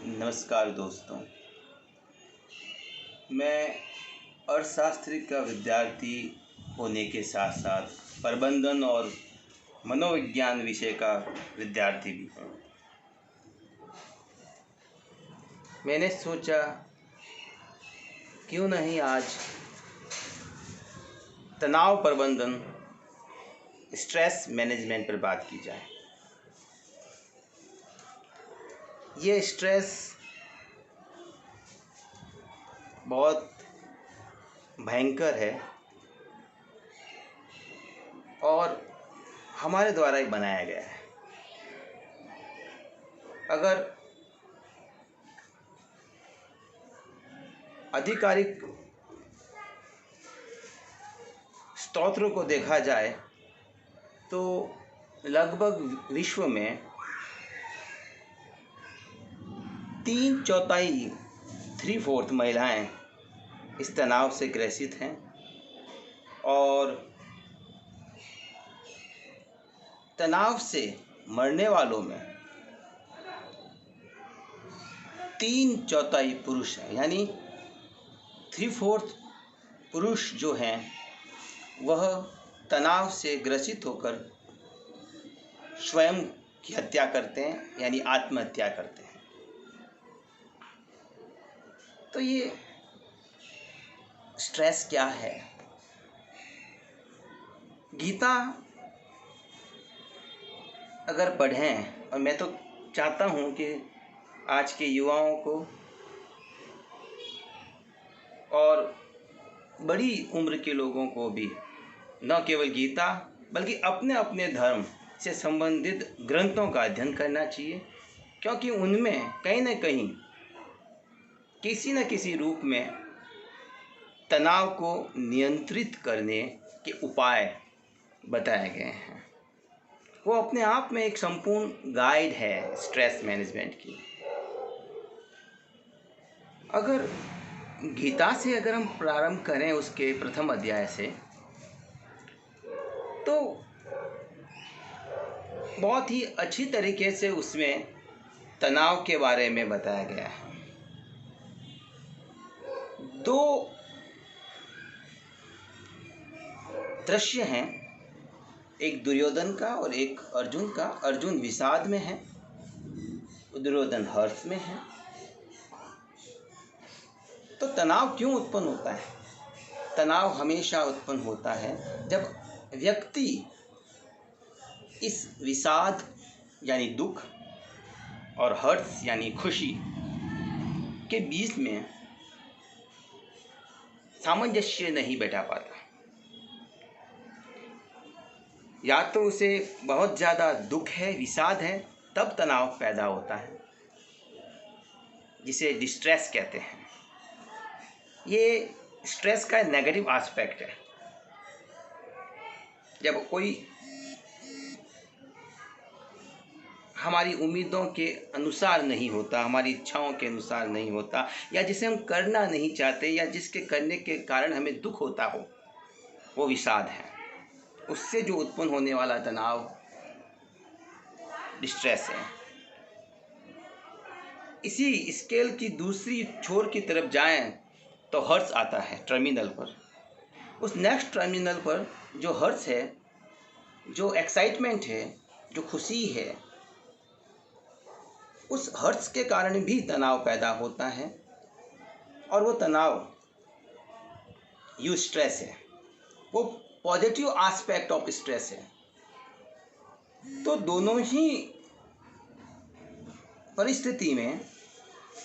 नमस्कार दोस्तों, मैं अर्थशास्त्र का विद्यार्थी होने के साथ साथ प्रबंधन और मनोविज्ञान विषय का विद्यार्थी भी हूँ। मैंने सोचा क्यों नहीं आज तनाव प्रबंधन, स्ट्रेस मैनेजमेंट पर बात की जाए। ये स्ट्रेस बहुत भयंकर है और हमारे द्वारा ही बनाया गया है। अगर आधिकारिक स्रोतों को देखा जाए तो लगभग विश्व में 3/4 महिलाएं इस तनाव से ग्रसित हैं और तनाव से मरने वालों में 3/4 पुरुष हैं। यानी 3/4 पुरुष जो हैं वह तनाव से ग्रसित होकर स्वयं की हत्या करते हैं, यानी आत्महत्या करते हैं। तो ये स्ट्रेस क्या है? गीता अगर पढ़ें, और मैं तो चाहता हूँ कि आज के युवाओं को और बड़ी उम्र के लोगों को भी न केवल गीता बल्कि अपने अपने धर्म से संबंधित ग्रंथों का अध्ययन करना चाहिए, क्योंकि उनमें कहीं न कहीं किसी न किसी रूप में तनाव को नियंत्रित करने के उपाय बताए गए हैं। वो अपने आप में एक संपूर्ण गाइड है स्ट्रेस मैनेजमेंट की। अगर गीता से अगर हम प्रारंभ करें उसके प्रथम अध्याय से, तो बहुत ही अच्छी तरीके से उसमें तनाव के बारे में बताया गया है। 2 दृश्य हैं, एक दुर्योधन का और एक अर्जुन का। अर्जुन विषाद में है, दुर्योधन हर्ष में है। तो तनाव क्यों उत्पन्न होता है? तनाव हमेशा उत्पन्न होता है जब व्यक्ति इस विषाद यानी दुख और हर्ष यानी खुशी के बीच में सामंजस्य नहीं बैठा पाता। या तो उसे बहुत ज़्यादा दुख है, विषाद है, तब तनाव पैदा होता है, जिसे डिस्ट्रेस कहते हैं। ये स्ट्रेस का नेगेटिव एस्पेक्ट है। जब कोई हमारी उम्मीदों के अनुसार नहीं होता, हमारी इच्छाओं के अनुसार नहीं होता, या जिसे हम करना नहीं चाहते, या जिसके करने के कारण हमें दुख होता हो, वो विषाद है। उससे जो उत्पन्न होने वाला तनाव डिस्ट्रेस है। इसी स्केल की दूसरी छोर की तरफ जाएं तो हर्ष आता है टर्मिनल पर। उस नेक्स्ट टर्मिनल पर जो हर्ष है, जो एक्साइटमेंट है, जो खुशी है, उस हर्ष के कारण भी तनाव पैदा होता है, और वो तनाव यू स्ट्रेस है, वो पॉजिटिव एस्पेक्ट ऑफ स्ट्रेस है। तो दोनों ही परिस्थिति में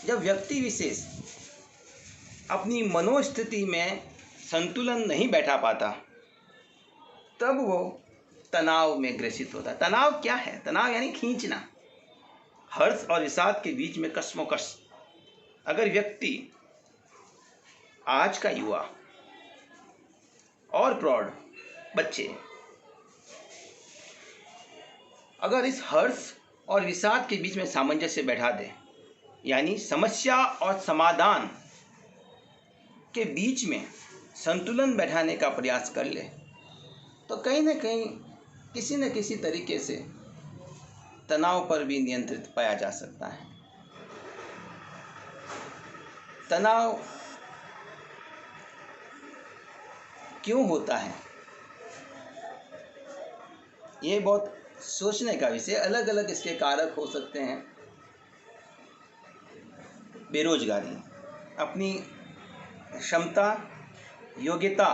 जब व्यक्ति विशेष अपनी मनोस्थिति में संतुलन नहीं बैठा पाता, तब वो तनाव में ग्रसित होता है। तनाव क्या है? तनाव यानी खींचना, हर्ष और विषाद के बीच में कशमकश। अगर व्यक्ति, आज का युवा और प्रौढ़ बच्चे, अगर इस हर्ष और विषाद के बीच में सामंजस्य बैठा दे, यानी समस्या और समाधान के बीच में संतुलन बैठाने का प्रयास कर ले, तो कहीं न कहीं किसी न किसी तरीके से तनाव पर भी नियंत्रित पाया जा सकता है। तनाव क्यों होता है, ये बहुत सोचने का विषय। अलग अलग इसके कारक हो सकते हैं। बेरोजगारी, अपनी क्षमता योग्यता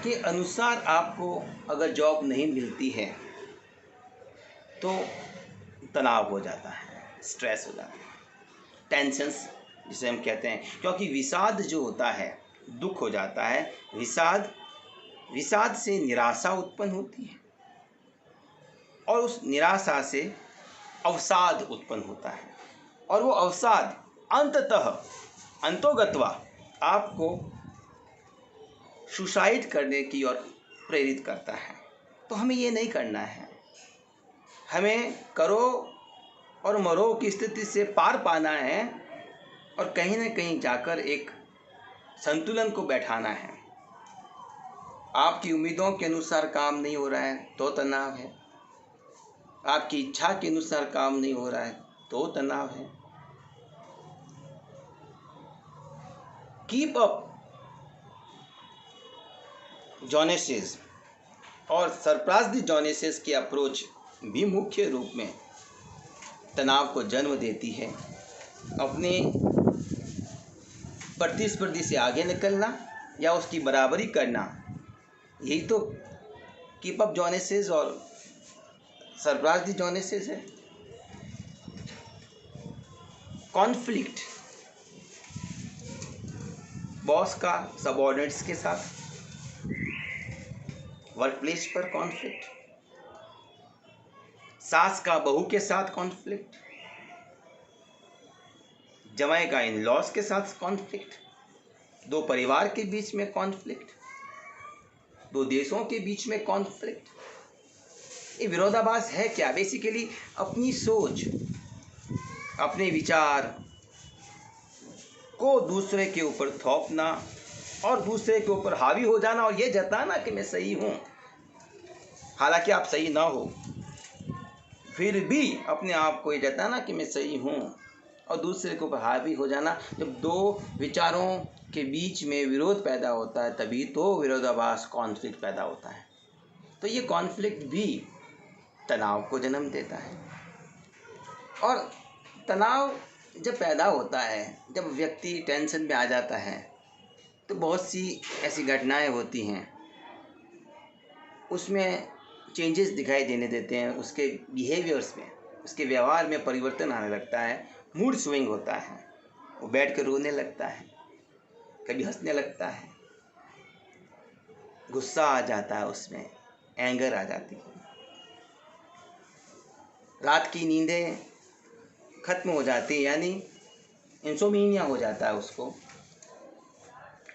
के अनुसार आपको अगर जॉब नहीं मिलती है तो तनाव हो जाता है, स्ट्रेस हो जाता है, टेंशन्स जिसे हम कहते हैं। क्योंकि विषाद जो होता है, दुख हो जाता है। विषाद से निराशा उत्पन्न होती है और उस निराशा से अवसाद उत्पन्न होता है और वो अवसाद अंतोगत्वा आपको सुसाइड करने की ओर प्रेरित करता है। तो हमें ये नहीं करना है। हमें करो और मरो की स्थिति से पार पाना है और कहीं ना कहीं जाकर एक संतुलन को बैठाना है। आपकी उम्मीदों के अनुसार काम नहीं हो रहा है तो तनाव है, आपकी इच्छा के अनुसार काम नहीं हो रहा है तो तनाव है। कीप अप जोनेसिस और सरप्राइज द जोनेसिस की अप्रोच भी मुख्य रूप में तनाव को जन्म देती है। अपने प्रतिस्पर्धी से आगे निकलना या उसकी बराबरी करना, यही तो कीप अप जोनेसिस और सरप्राइज द जोनेसिस है। कॉन्फ्लिक्ट, बॉस का सबऑर्डिनेट्स के साथ, वर्क प्लेस पर कॉन्फ्लिक्ट, सास का बहू के साथ कॉन्फ्लिक्ट, जमाई का इन लॉज के साथ कॉन्फ्लिक्ट, दो परिवार के बीच में कॉन्फ्लिक्ट, दो देशों के बीच में कॉन्फ्लिक्ट। ये विरोधाभास है क्या? बेसिकली अपनी सोच, अपने विचार को दूसरे के ऊपर थोपना और दूसरे के ऊपर हावी हो जाना और ये जताना कि मैं सही हूँ, हालांकि आप सही ना हो, फिर भी अपने आप को ये जताना कि मैं सही हूँ और दूसरे के ऊपर हावी हो जाना। जब दो विचारों के बीच में विरोध पैदा होता है तभी तो विरोधाभास, कॉन्फ्लिक्ट पैदा होता है। तो ये कॉन्फ्लिक्ट भी तनाव को जन्म देता है। और तनाव जब पैदा होता है, जब व्यक्ति टेंशन में आ जाता है, तो बहुत सी ऐसी घटनाएं होती हैं, उसमें चेंजेस दिखाई देने देते हैं। उसके बिहेवियर्स में, उसके व्यवहार में परिवर्तन आने लगता है, मूड स्विंग होता है, वो बैठ कर रोने लगता है, कभी हंसने लगता है, गुस्सा आ जाता है, उसमें एंगर आ जाती है, रात की नींदें खत्म हो जाती है, यानी इंसोम्निया हो जाता है उसको,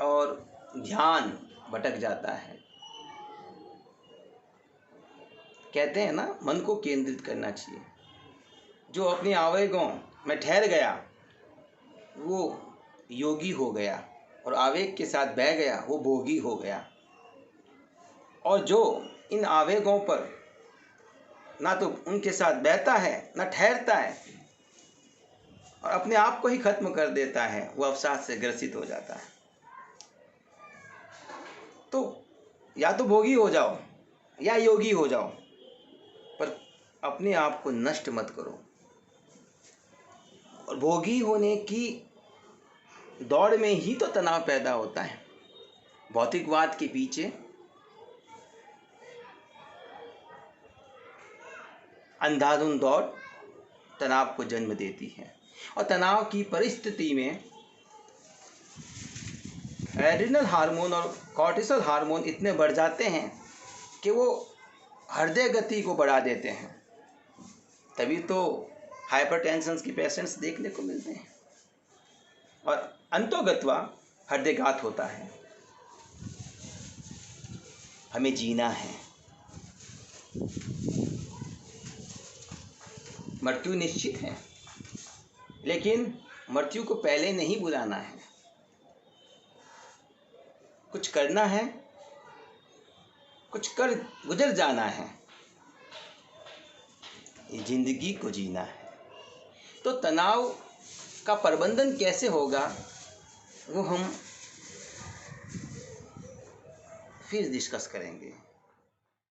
और ध्यान भटक जाता है। कहते हैं ना, मन को केंद्रित करना चाहिए। जो अपने आवेगों में ठहर गया वो योगी हो गया और आवेग के साथ बह गया वो भोगी हो गया। और जो इन आवेगों पर ना तो उनके साथ बहता है ना ठहरता है और अपने आप को ही खत्म कर देता है, वो अवसाद से ग्रसित हो जाता है। तो या तो भोगी हो जाओ या योगी हो जाओ, पर अपने आप को नष्ट मत करो। और भोगी होने की दौड़ में ही तो तनाव पैदा होता है। भौतिकवाद के पीछे अंधाधुंध दौड़ तनाव को जन्म देती है। और तनाव की परिस्थिति में एड्रिनल हार्मोन और कॉर्टिसोल हार्मोन इतने बढ़ जाते हैं कि वो हृदय गति को बढ़ा देते हैं। तभी तो हाइपरटेंशन के पेशेंट्स देखने को मिलते हैं और अंतोगत्वा हृदयघात होता है। हमें जीना है, मृत्यु निश्चित है, लेकिन मृत्यु को पहले नहीं बुलाना है। कुछ करना है, कुछ कर गुजर जाना है, ये जिंदगी को जीना है। तो तनाव का प्रबंधन कैसे होगा वो हम फिर डिस्कस करेंगे।